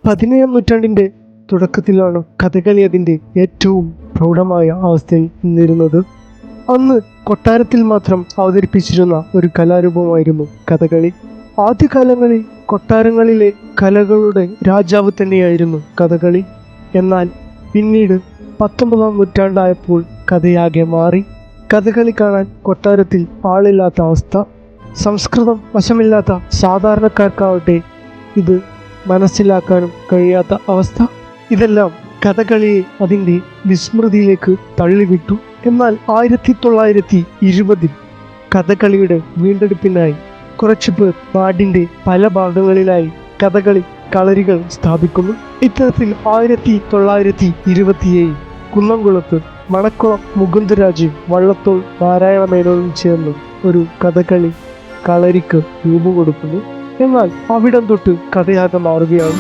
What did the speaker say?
17ാം നൂറ്റാണ്ടിൻ്റെ തുടക്കത്തിലാണ് കഥകളി അതിൻ്റെ ഏറ്റവും പ്രൗഢമായ അവസ്ഥയിൽ നിന്നിരുന്നത്. അന്ന് കൊട്ടാരത്തിൽ മാത്രം അവതരിപ്പിച്ചിരുന്ന ഒരു കലാരൂപമായിരുന്നു കഥകളി. ആദ്യകാലങ്ങളിൽ കൊട്ടാരങ്ങളിലെ കലകളുടെ രാജാവ് തന്നെയായിരുന്നു കഥകളി. എന്നാൽ പിന്നീട് 19ാം നൂറ്റാണ്ടായപ്പോൾ കഥയാകെ മാറി. കഥകളി കാണാൻ കൊട്ടാരത്തിൽ ആളില്ലാത്ത അവസ്ഥ, സംസ്കൃതം വശമില്ലാത്ത സാധാരണക്കാർക്കാവട്ടെ ഇത് മനസ്സിലാക്കാനും കഴിയാത്ത അവസ്ഥ. ഇതെല്ലാം കഥകളിയെ അതിൻ്റെ വിസ്മൃതിയിലേക്ക് തള്ളിവിട്ടു. എന്നാൽ 1920 കഥകളിയുടെ വീണ്ടെടുപ്പിനായി കുറച്ചുപേർ നാടിൻ്റെ പല ഭാഗങ്ങളിലായി കഥകളി കളരികൾ സ്ഥാപിക്കുന്നു. ഇത്തരത്തിൽ 1927 കുന്നംകുളത്ത് മണക്കുളം മുകുന്ദരാജ് വള്ളത്തോൾ നാരായണ മേനോനും ചേർന്ന് ഒരു കഥകളി കളരിക്ക് രൂപം കൊടുക്കുന്നു. എന്നാൽ അവിടം തൊട്ട് കഥയാകെ മാറുകയാണ്.